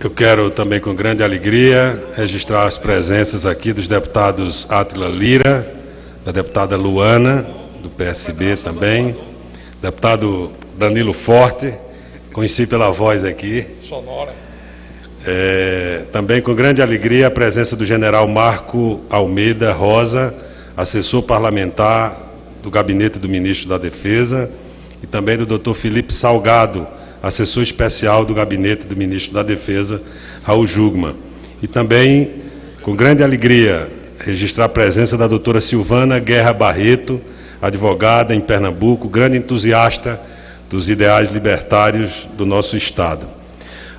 Eu quero também, com grande alegria, registrar as presenças aqui dos deputados Átila Lira, da deputada Luana, do PSB também, deputado Danilo Forte, conheci pela voz aqui. Sonora. Também, com grande alegria, a presença do general Marco Almeida Rosa, assessor parlamentar do gabinete do ministro da Defesa, e também do doutor Felipe Salgado, assessor especial do gabinete do ministro da Defesa, Raul Jugman. E também, com grande alegria, registrar a presença da doutora Silvana Guerra Barreto, advogada em Pernambuco, grande entusiasta dos ideais libertários do nosso Estado.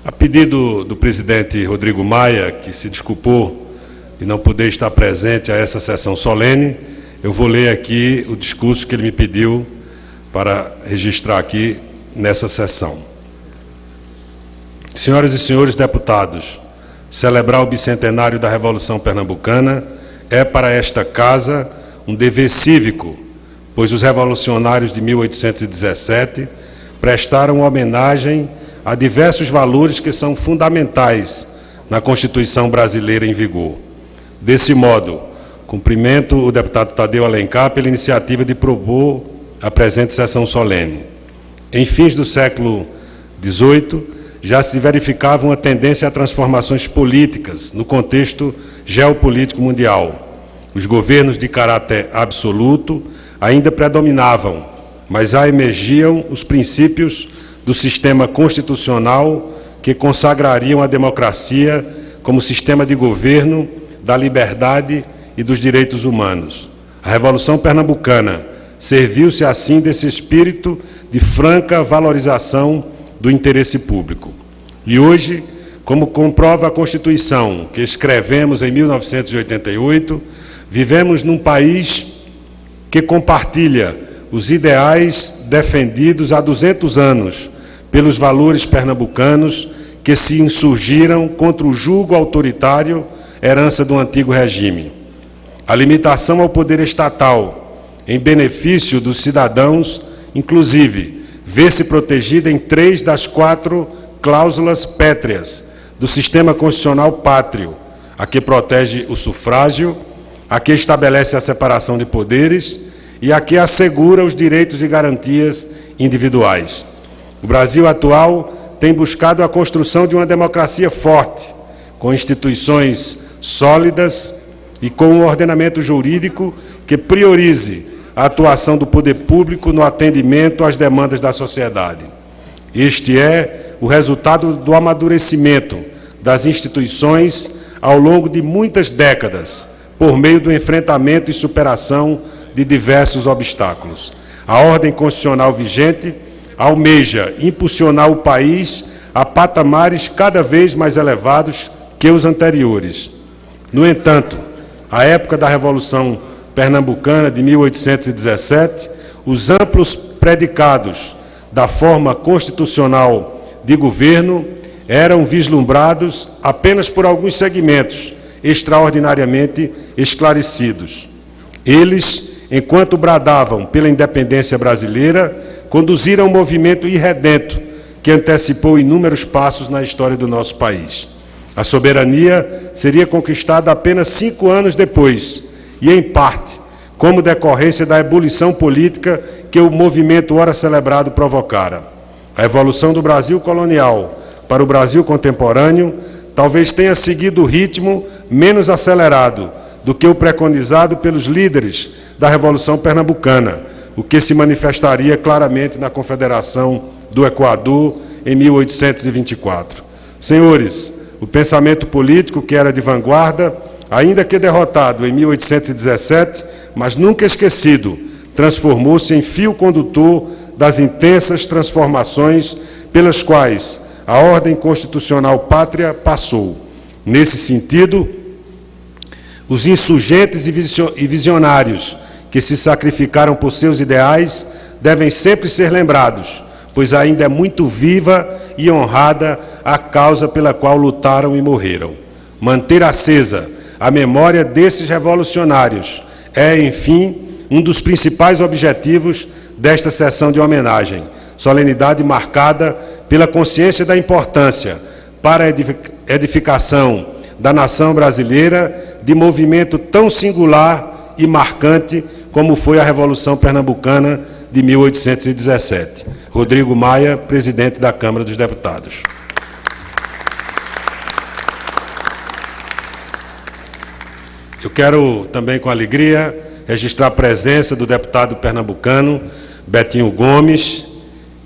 A pedido do presidente Rodrigo Maia, que se desculpou de não poder estar presente a essa sessão solene, eu vou ler aqui o discurso que ele me pediu para registrar aqui nessa sessão. Senhoras e senhores deputados, celebrar o bicentenário da Revolução Pernambucana é para esta Casa um dever cívico, pois os revolucionários de 1817 prestaram homenagem a diversos valores que são fundamentais na Constituição brasileira em vigor. Desse modo, cumprimento o deputado Tadeu Alencar pela iniciativa de propor a presente sessão solene. Em fins do século XVIII, já se verificava uma tendência a transformações políticas no contexto geopolítico mundial. Os governos de caráter absoluto ainda predominavam, mas já emergiam os princípios do sistema constitucional que consagrariam a democracia como sistema de governo da liberdade e dos direitos humanos. A Revolução Pernambucana serviu-se assim desse espírito de franca valorização do interesse público. E hoje, como comprova a Constituição que escrevemos em 1988, vivemos num país que compartilha os ideais defendidos há 200 anos pelos valores pernambucanos que se insurgiram contra o jugo autoritário, herança do antigo regime. A limitação ao poder estatal, em benefício dos cidadãos, inclusive, vê-se protegida em 3 das 4 cláusulas pétreas do sistema constitucional pátrio, a que protege o sufrágio, a que estabelece a separação de poderes e a que assegura os direitos e garantias individuais. O Brasil atual tem buscado a construção de uma democracia forte, com instituições sólidas e com um ordenamento jurídico que priorize a atuação do poder público no atendimento às demandas da sociedade. Este é o resultado do amadurecimento das instituições ao longo de muitas décadas, por meio do enfrentamento e superação de diversos obstáculos. A ordem constitucional vigente almeja impulsionar o país a patamares cada vez mais elevados que os anteriores. No entanto, à época da Revolução Pernambucana de 1817, os amplos predicados da forma constitucional de governo eram vislumbrados apenas por alguns segmentos extraordinariamente esclarecidos. Eles, enquanto bradavam pela independência brasileira, conduziram um movimento irredento que antecipou inúmeros passos na história do nosso país. A soberania seria conquistada apenas 5 anos depois, e, em parte, como decorrência da ebulição política que o movimento ora celebrado provocara. A evolução do Brasil colonial para o Brasil contemporâneo talvez tenha seguido o ritmo menos acelerado do que o preconizado pelos líderes da Revolução Pernambucana, o que se manifestaria claramente na Confederação do Equador em 1824. Senhores, o pensamento político que era de vanguarda, ainda que derrotado em 1817, mas nunca esquecido, transformou-se em fio condutor das intensas transformações pelas quais a ordem constitucional pátria passou. Nesse sentido, os insurgentes e visionários que se sacrificaram por seus ideais devem sempre ser lembrados, pois ainda é muito viva e honrada a causa pela qual lutaram e morreram. Manter acesa a memória desses revolucionários é, enfim, um dos principais objetivos desta sessão de homenagem, solenidade marcada pela consciência da importância para a edificação da nação brasileira de movimento tão singular e marcante como foi a Revolução Pernambucana de 1817. Rodrigo Maia, presidente da Câmara dos Deputados. Eu quero também, com alegria, registrar a presença do deputado pernambucano Betinho Gomes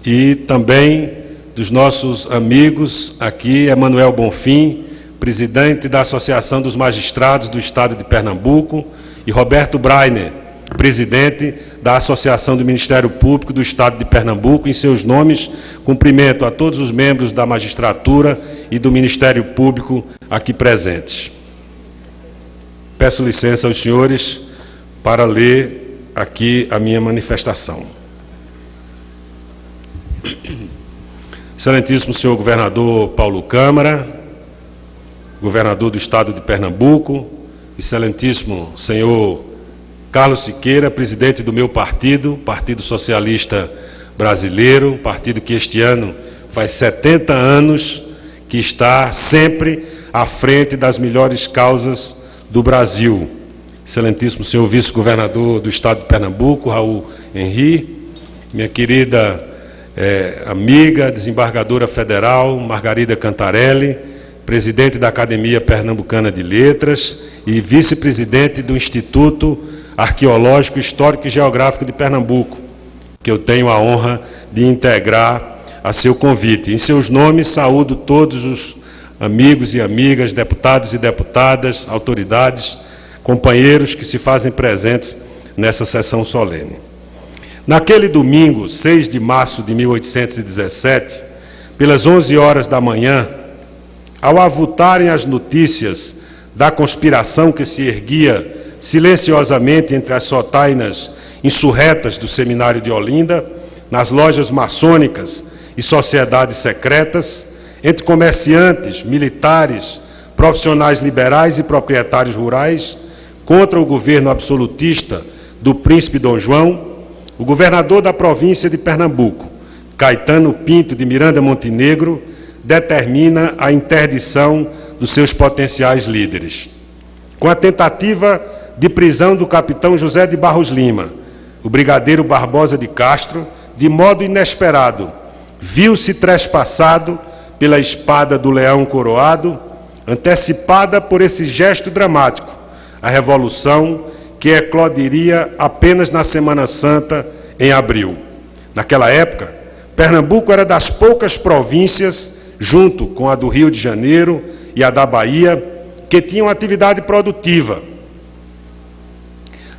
e também dos nossos amigos aqui, Emanuel Bonfim, presidente da Associação dos Magistrados do Estado de Pernambuco, e Roberto Breiner, presidente da Associação do Ministério Público do Estado de Pernambuco. Em seus nomes, cumprimento a todos os membros da magistratura e do Ministério Público aqui presentes. Peço licença aos senhores para ler aqui a minha manifestação. Excelentíssimo senhor governador Paulo Câmara, governador do Estado de Pernambuco, excelentíssimo senhor Carlos Siqueira, presidente do meu partido, Partido Socialista Brasileiro, partido que este ano faz 70 anos que está sempre à frente das melhores causas do Brasil. Excelentíssimo senhor vice-governador do Estado de Pernambuco, Raul Henri, minha querida amiga, desembargadora federal, Margarida Cantarelli, presidente da Academia Pernambucana de Letras e vice-presidente do Instituto Arqueológico, Histórico e Geográfico de Pernambuco, que eu tenho a honra de integrar a seu convite. Em seus nomes, saúdo todos os amigos e amigas, deputados e deputadas, autoridades, companheiros que se fazem presentes nessa sessão solene. Naquele domingo, 6 de março de 1817, pelas 11 horas da manhã, ao avultarem as notícias da conspiração que se erguia silenciosamente entre as sotainas insurretas do Seminário de Olinda, nas lojas maçônicas e sociedades secretas, entre comerciantes, militares, profissionais liberais e proprietários rurais, contra o governo absolutista do príncipe Dom João, o governador da província de Pernambuco, Caetano Pinto de Miranda Montenegro, determina a interdição dos seus potenciais líderes. Com a tentativa de prisão do capitão José de Barros Lima, o brigadeiro Barbosa de Castro, de modo inesperado, viu-se trespassado pela espada do leão coroado, antecipada por esse gesto dramático, a revolução que eclodiria apenas na Semana Santa, em abril. Naquela época, Pernambuco era das poucas províncias, junto com a do Rio de Janeiro e a da Bahia, que tinham atividade produtiva,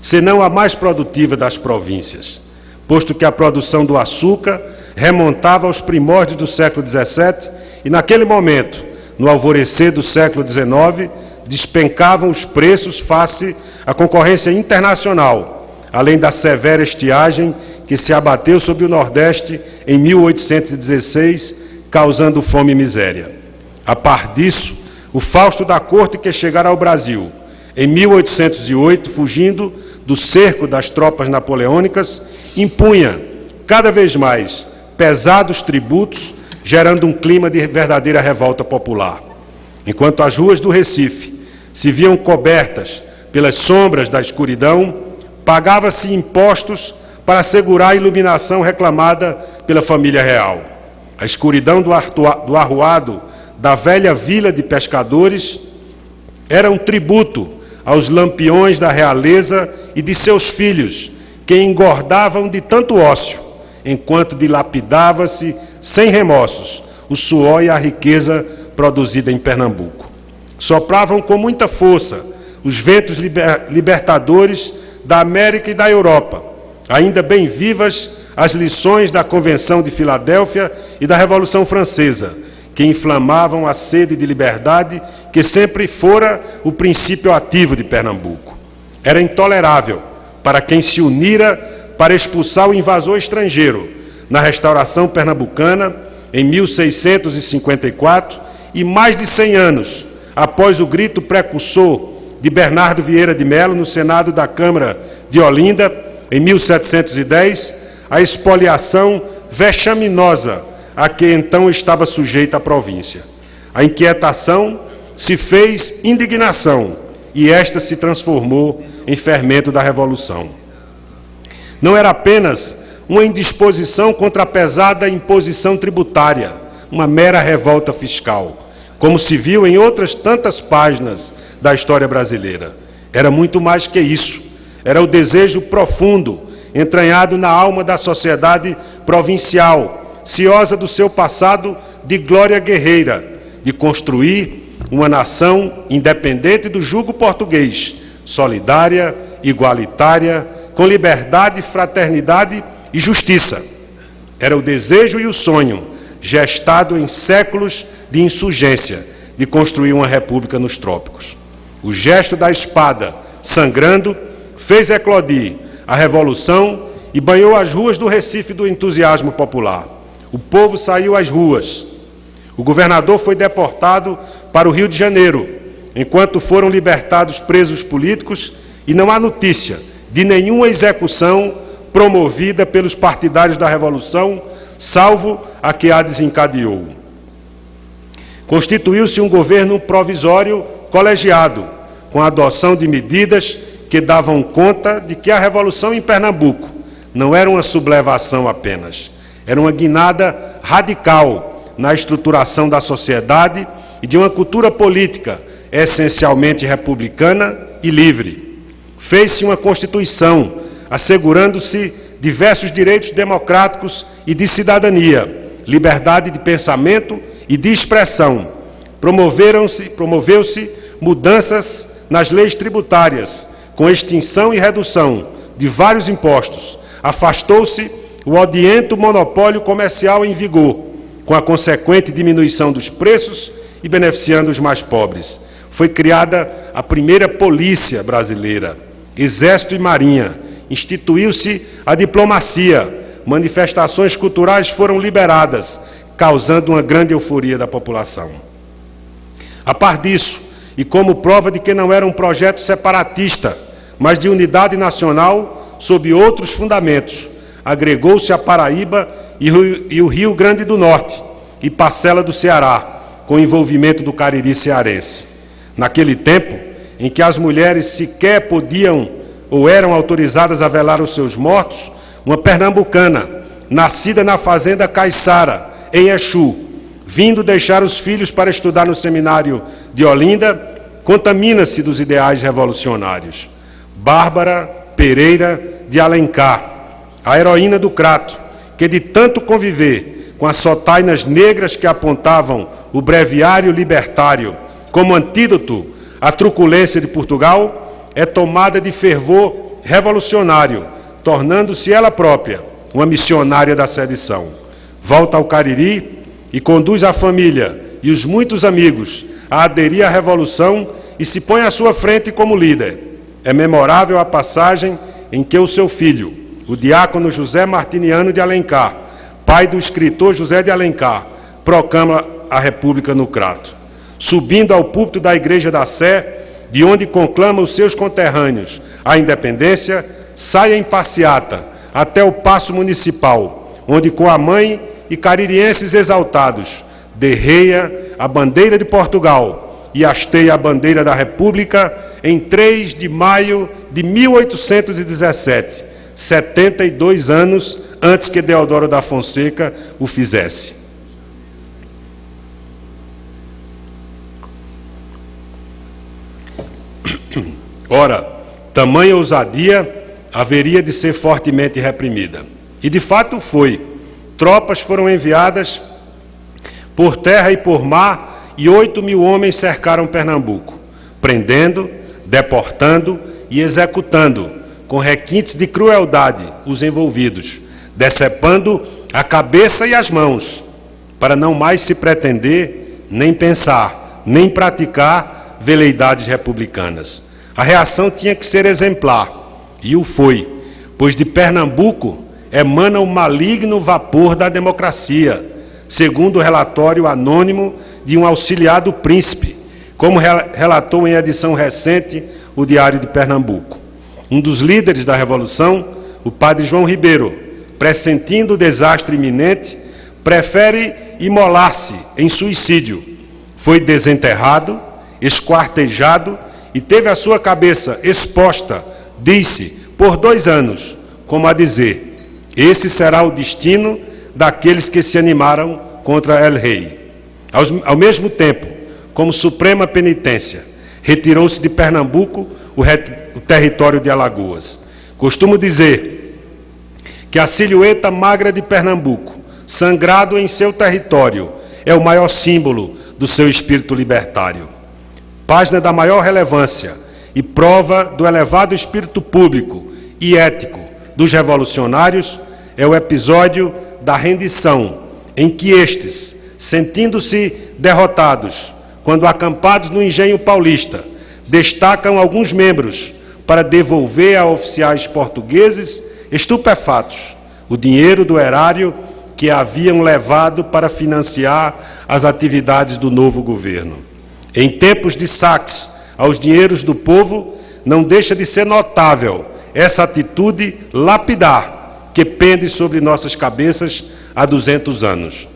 senão a mais produtiva das províncias, posto que a produção do açúcar remontava aos primórdios do século XVII e, naquele momento, no alvorecer do século XIX, despencavam os preços face à concorrência internacional, além da severa estiagem que se abateu sobre o Nordeste em 1816, causando fome e miséria. A par disso, o Fausto da Corte, que chegara ao Brasil em 1808, fugindo do cerco das tropas napoleônicas, impunha cada vez mais pesados tributos, gerando um clima de verdadeira revolta popular. Enquanto as ruas do Recife se viam cobertas pelas sombras da escuridão, pagava-se impostos para assegurar a iluminação reclamada pela família real. A escuridão do arruado da velha vila de pescadores era um tributo aos lampiões da realeza e de seus filhos, que engordavam de tanto ócio, enquanto dilapidava-se, sem remorsos, o suor e a riqueza produzida em Pernambuco. Sopravam com muita força os ventos libertadores da América e da Europa, ainda bem vivas as lições da Convenção de Filadélfia e da Revolução Francesa, que inflamavam a sede de liberdade que sempre fora o princípio ativo de Pernambuco. Era intolerável para quem se unira para expulsar o invasor estrangeiro na restauração pernambucana em 1654 e mais de 100 anos após o grito precursor de Bernardo Vieira de Melo no Senado da Câmara de Olinda em 1710, a expoliação vexaminosa a que então estava sujeita a província. A inquietação se fez indignação e esta se transformou em fermento da revolução. Não era apenas uma indisposição contra a pesada imposição tributária, uma mera revolta fiscal, como se viu em outras tantas páginas da história brasileira. Era muito mais que isso. Era o desejo profundo, entranhado na alma da sociedade provincial, ciosa do seu passado de glória guerreira, de construir uma nação independente do jugo português, solidária, igualitária, com liberdade, fraternidade e justiça. Era o desejo e o sonho, gestado em séculos de insurgência, de construir uma república nos trópicos. O gesto da espada, sangrando, fez eclodir a revolução e banhou as ruas do Recife do entusiasmo popular. O povo saiu às ruas. O governador foi deportado para o Rio de Janeiro, enquanto foram libertados presos políticos, e não há notícia de nenhuma execução promovida pelos partidários da Revolução, salvo a que a desencadeou. Constituiu-se um governo provisório colegiado, com a adoção de medidas que davam conta de que a Revolução em Pernambuco não era uma sublevação apenas, era uma guinada radical na estruturação da sociedade e de uma cultura política essencialmente republicana e livre. Fez-se uma Constituição, assegurando-se diversos direitos democráticos e de cidadania, liberdade de pensamento e de expressão. Promoveu-se mudanças nas leis tributárias, com extinção e redução de vários impostos. Afastou-se o odiento monopólio comercial em vigor, com a consequente diminuição dos preços e beneficiando os mais pobres. Foi criada a primeira polícia brasileira, Exército e Marinha. Instituiu-se a diplomacia. Manifestações culturais foram liberadas, causando uma grande euforia da população. A par disso, e como prova de que não era um projeto separatista, mas de unidade nacional sob outros fundamentos, agregou-se a Paraíba e o Rio Grande do Norte e parcela do Ceará, com envolvimento do Cariri cearense. Naquele tempo, em que as mulheres sequer podiam ou eram autorizadas a velar os seus mortos, uma pernambucana, nascida na fazenda Caiçara, em Exu, vindo deixar os filhos para estudar no seminário de Olinda, contamina-se dos ideais revolucionários. Bárbara Pereira de Alencar, a heroína do Crato, que de tanto conviver com as sotainas negras que apontavam o breviário libertário como antídoto à truculência de Portugal, é tomada de fervor revolucionário, tornando-se ela própria uma missionária da sedição. Volta ao Cariri e conduz a família e os muitos amigos a aderir à Revolução e se põe à sua frente como líder. É memorável a passagem em que o seu filho, o diácono José Martiniano de Alencar, pai do escritor José de Alencar, proclama a República no Crato. Subindo ao púlpito da Igreja da Sé, de onde conclama os seus conterrâneos a independência, sai em passeata até o Paço Municipal, onde com a mãe e caririenses exaltados derreia a bandeira de Portugal e hasteia a bandeira da República em 3 de maio de 1817, 72 anos antes que Deodoro da Fonseca o fizesse. Ora, tamanha ousadia haveria de ser fortemente reprimida. E de fato foi. Tropas foram enviadas por terra e por mar e 8.000 homens cercaram Pernambuco, prendendo, deportando e executando, com requintes de crueldade, os envolvidos, decepando a cabeça e as mãos, para não mais se pretender, nem pensar, nem praticar veleidades republicanas. A reação tinha que ser exemplar, e o foi, pois de Pernambuco emana o maligno vapor da democracia, segundo o relatório anônimo de um auxiliar do príncipe, como relatou em edição recente o Diário de Pernambuco. Um dos líderes da Revolução, o padre João Ribeiro, pressentindo o desastre iminente, prefere imolar-se em suicídio. foi desenterrado, esquartejado e teve a sua cabeça exposta, disse, por 2 anos, como a dizer, esse será o destino daqueles que se animaram contra El Rei. Ao mesmo tempo, como suprema penitência, retirou-se de Pernambuco o território de Alagoas. Costumo dizer que a silhueta magra de Pernambuco, sangrado em seu território, é o maior símbolo do seu espírito libertário. Página da maior relevância e prova do elevado espírito público e ético dos revolucionários é o episódio da rendição, em que estes, sentindo-se derrotados, quando acampados no engenho paulista, destacam alguns membros para devolver a oficiais portugueses estupefatos o dinheiro do erário que haviam levado para financiar as atividades do novo governo. Em tempos de saques aos dinheiros do povo, não deixa de ser notável essa atitude lapidar que pende sobre nossas cabeças há 200 anos.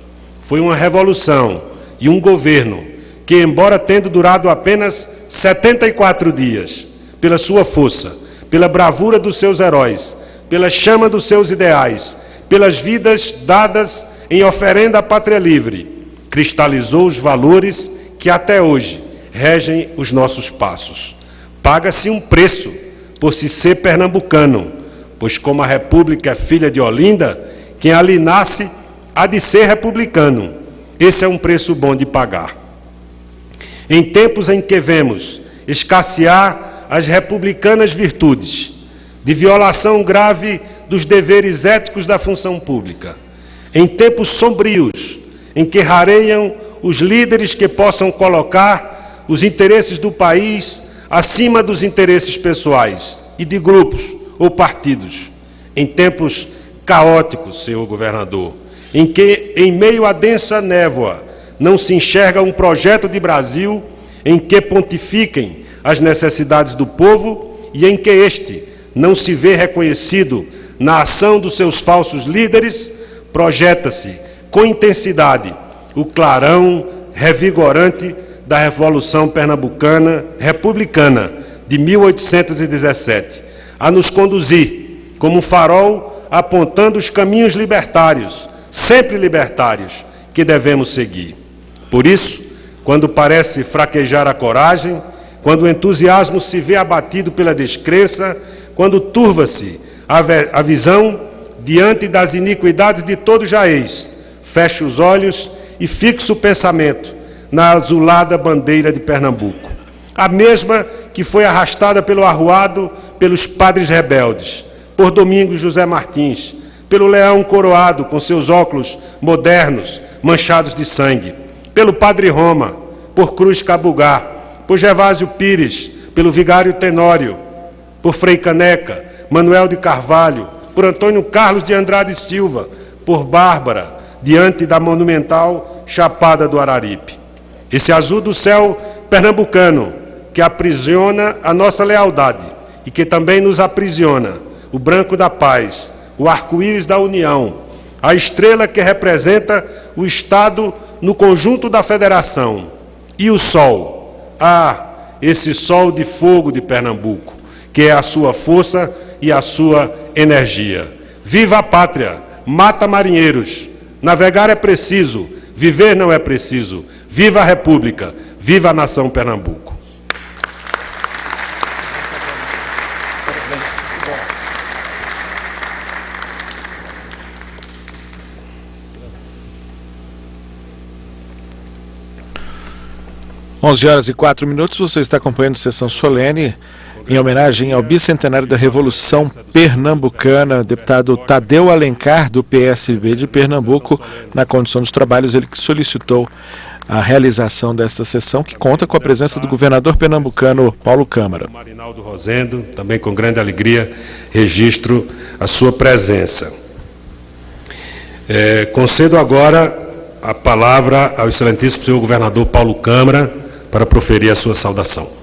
Foi uma revolução e um governo que, embora tendo durado apenas 74 dias, pela sua força, pela bravura dos seus heróis, pela chama dos seus ideais, pelas vidas dadas em oferenda à pátria livre, cristalizou os valores que até hoje regem os nossos passos. Paga-se um preço por se ser pernambucano, pois como a República é filha de Olinda, quem ali nasce há de ser republicano. Esse é um preço bom de pagar. Em tempos em que vemos escassear as republicanas virtudes, de violação grave dos deveres éticos da função pública, em tempos sombrios em que rareiam os líderes que possam colocar os interesses do país acima dos interesses pessoais e de grupos ou partidos, em tempos caóticos, senhor governador, em que, em meio à densa névoa, não se enxerga um projeto de Brasil em que pontifiquem as necessidades do povo e em que este não se vê reconhecido na ação dos seus falsos líderes, projeta-se com intensidade o clarão revigorante da Revolução Pernambucana Republicana de 1817, a nos conduzir como um farol apontando os caminhos libertários, sempre libertários, que devemos seguir. Por isso, quando parece fraquejar a coragem, quando o entusiasmo se vê abatido pela descrença, quando turva-se a visão diante das iniquidades de todo jaez, feche os olhos e fixe o pensamento na azulada bandeira de Pernambuco, a mesma que foi arrastada pelo arruado pelos padres rebeldes, por Domingos José Martins, pelo leão coroado com seus óculos modernos manchados de sangue, pelo padre Roma, por Cruz Cabugá, por Gervásio Pires, pelo vigário Tenório, por Frei Caneca, Manuel de Carvalho, por Antônio Carlos de Andrade Silva, por Bárbara, diante da monumental Chapada do Araripe. Esse azul do céu pernambucano que aprisiona a nossa lealdade e que também nos aprisiona, o branco da paz, o arco-íris da união, a estrela que representa o Estado no conjunto da federação, e o sol, esse sol de fogo de Pernambuco, que é a sua força e a sua energia. Viva a pátria, mata marinheiros, navegar é preciso, viver não é preciso. Viva a República, viva a nação Pernambuco. Onze horas e 4 minutos, você está acompanhando a sessão solene em homenagem ao bicentenário da Revolução Pernambucana. Deputado Tadeu Alencar, do PSB de Pernambuco, na condução dos trabalhos, ele que solicitou a realização desta sessão, que conta com a presença do governador pernambucano Paulo Câmara. Marinaldo Rosendo, também com grande alegria, registro a sua presença. Concedo agora a palavra ao excelentíssimo senhor governador Paulo Câmara para proferir a sua saudação.